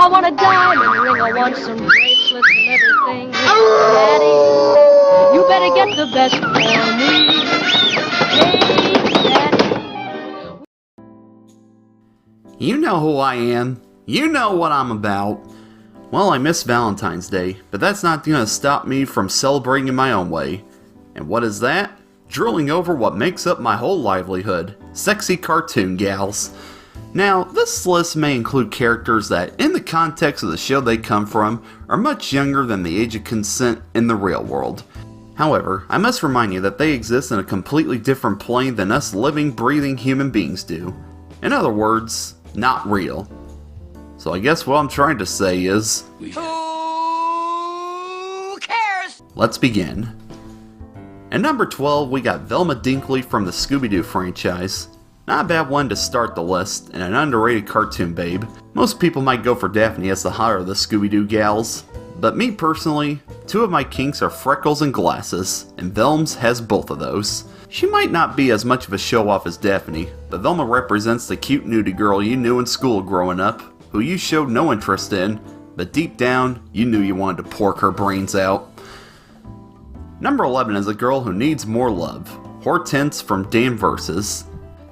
I want a diamond ring, I want some bracelets and everything. Daddy, you better get the best for me. Hey, Daddy. You know who I am. You know what I'm about. Well, I miss Valentine's Day, but that's not going to stop me from celebrating in my own way. And what is that? Drilling over what makes up my whole livelihood. Sexy cartoon gals. Now, this list may include characters that, in the context of the show they come from, are much younger than the age of consent in the real world. However, I must remind you that they exist in a completely different plane than us living, breathing human beings do. In other words, not real. So I guess what I'm trying to say is... Who cares? Let's begin. At number 12, we got Velma Dinkley from the Scooby-Doo franchise. Not a bad one to start the list, and an underrated cartoon babe. Most people might go for Daphne as the hotter of the Scooby-Doo gals, but me personally, two of my kinks are freckles and glasses, and Velms has both of those. She might not be as much of a show-off as Daphne, but Velma represents the cute nudie girl you knew in school growing up, who you showed no interest in, but deep down, you knew you wanted to pork her brains out. Number 11 is a girl who needs more love, Hortense from Damn Versus.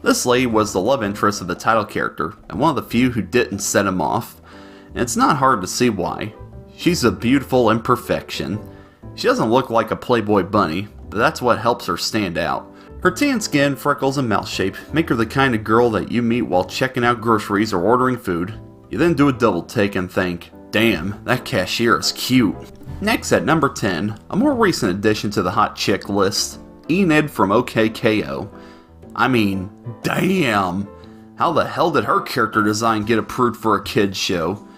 This lady was the love interest of the title character, and one of the few who didn't set him off. And it's not hard to see why. She's a beautiful imperfection. She doesn't look like a Playboy bunny, but that's what helps her stand out. Her tan skin, freckles, and mouth shape make her the kind of girl that you meet while checking out groceries or ordering food. You then do a double take and think, damn, that cashier is cute. Next at number 10, a more recent addition to the hot chick list, Enid from OKKO. I mean, damn! How the hell did her character design get approved for a kid's show?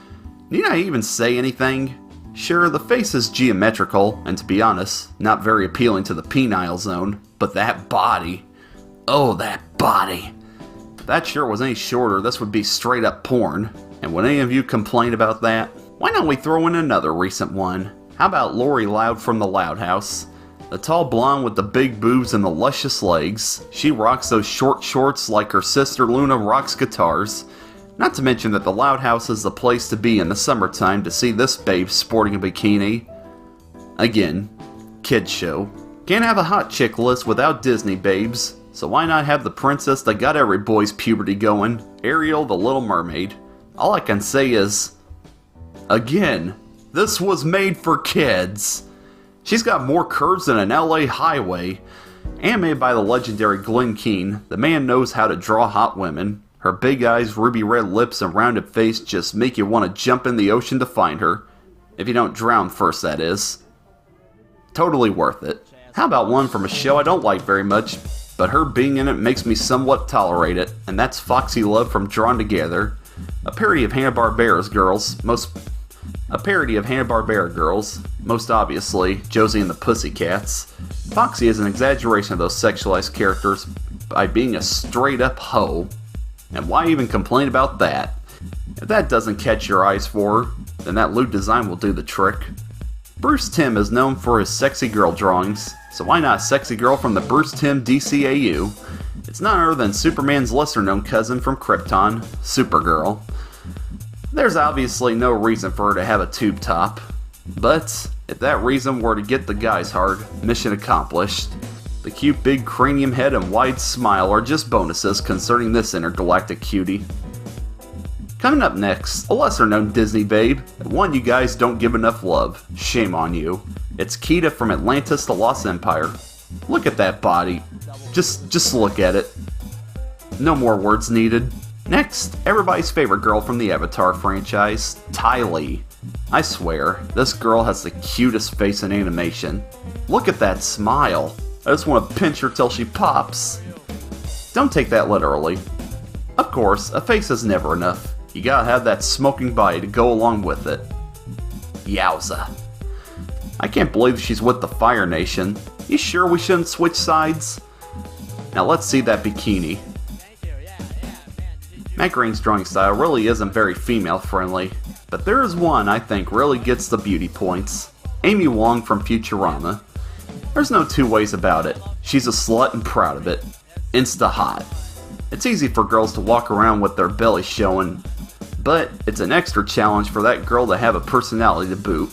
Need I even say anything? Sure, the face is geometrical, and to be honest, not very appealing to the penile zone, but that body. Oh, that body! If that shirt was any shorter, this would be straight up porn. And would any of you complain about that? Why don't we throw in another recent one? How about Lori Loud from the Loud House? The tall blonde with the big boobs and the luscious legs. She rocks those short shorts like her sister Luna rocks guitars. Not to mention that the Loud House is the place to be in the summertime to see this babe sporting a bikini. Again, kids show. Can't have a hot chick list without Disney babes, so why not have the princess that got every boy's puberty going, Ariel the Little Mermaid. All I can say is, again, this was made for kids. She's got more curves than an LA highway. Animated by the legendary Glenn Keane, the man knows how to draw hot women. Her big eyes, ruby red lips, and rounded face just make you want to jump in the ocean to find her. If you don't drown first, that is. Totally worth it. How about one from a show I don't like very much, but her being in it makes me somewhat tolerate it, and that's Foxy Love from Drawn Together. A parody of Hanna-Barbera girls, most obviously Josie and the Pussycats. Foxy is an exaggeration of those sexualized characters by being a straight-up hoe. And why even complain about that? If that doesn't catch your eyes for her, then that lewd design will do the trick. Bruce Timm is known for his sexy girl drawings, so why not a sexy girl from the Bruce Timm DCAU? It's none other than Superman's lesser-known cousin from Krypton, Supergirl. There's obviously no reason for her to have a tube top, but if that reason were to get the guys hard, mission accomplished. The cute big cranium head and wide smile are just bonuses concerning this intergalactic cutie. Coming up next, a lesser-known Disney babe, and one you guys don't give enough love. Shame on you. It's Kida from Atlantis: The Lost Empire. Look at that body. Just look at it. No more words needed. Next, everybody's favorite girl from the Avatar franchise, Ty Lee. I swear, this girl has the cutest face in animation. Look at that smile. I just want to pinch her till she pops. Don't take that literally. Of course, a face is never enough. You gotta have that smoking body to go along with it. Yowza. I can't believe she's with the Fire Nation. You sure we shouldn't switch sides? Now let's see that bikini. Matt Green's drawing style really isn't very female friendly, but there is one I think really gets the beauty points. Amy Wong from Futurama. There's no two ways about it. She's a slut and proud of it. Insta hot. It's easy for girls to walk around with their belly showing, But it's an extra challenge for that girl to have a personality to boot,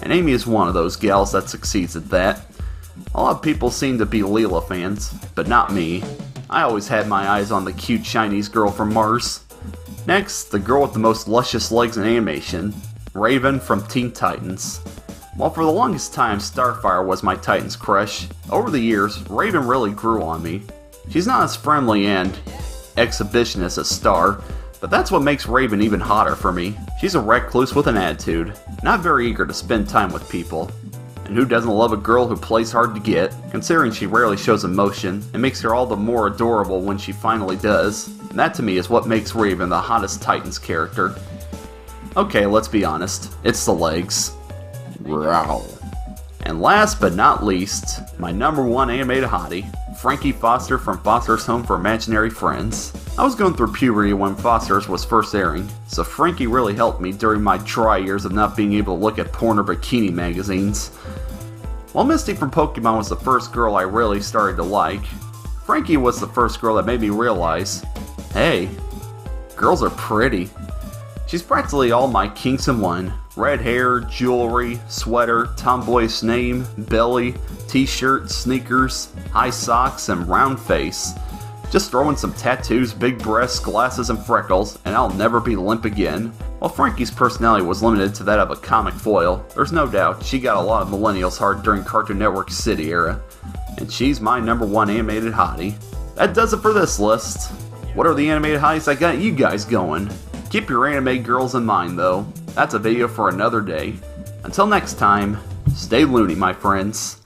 and Amy is one of those gals that succeeds at that. A lot of people seem to be Leela fans, but not me. I always had my eyes on the cute Chinese girl from Mars. Next, the girl with the most luscious legs in animation, Raven from Teen Titans. While for the longest time Starfire was my Titans crush, over the years, Raven really grew on me. She's not as friendly and exhibitionist as Star, but that's what makes Raven even hotter for me. She's a recluse with an attitude, not very eager to spend time with people. And who doesn't love a girl who plays hard to get, considering she rarely shows emotion, and makes her all the more adorable when she finally does. And that to me is what makes Raven the hottest Titans character. Okay, let's be honest, it's the legs. Wow. And last but not least, my number one animated hottie, Frankie Foster from Foster's Home for Imaginary Friends. I was going through puberty when Foster's was first airing, so Frankie really helped me during my dry years of not being able to look at porn or bikini magazines. While Misty from Pokemon was the first girl I really started to like, Frankie was the first girl that made me realize, hey, girls are pretty. She's practically all my kinks in one. Red hair, jewelry, sweater, tomboyish name, belly, t-shirt, sneakers, high socks, and round face. Just throw in some tattoos, big breasts, glasses, and freckles, and I'll never be limp again. While Frankie's personality was limited to that of a comic foil, there's no doubt she got a lot of millennials' heart during Cartoon Network's City era. And she's my number one animated hottie. That does it for this list. What are the animated hotties that got you guys going? Keep your anime girls in mind though. That's a video for another day. Until next time, stay loony, my friends.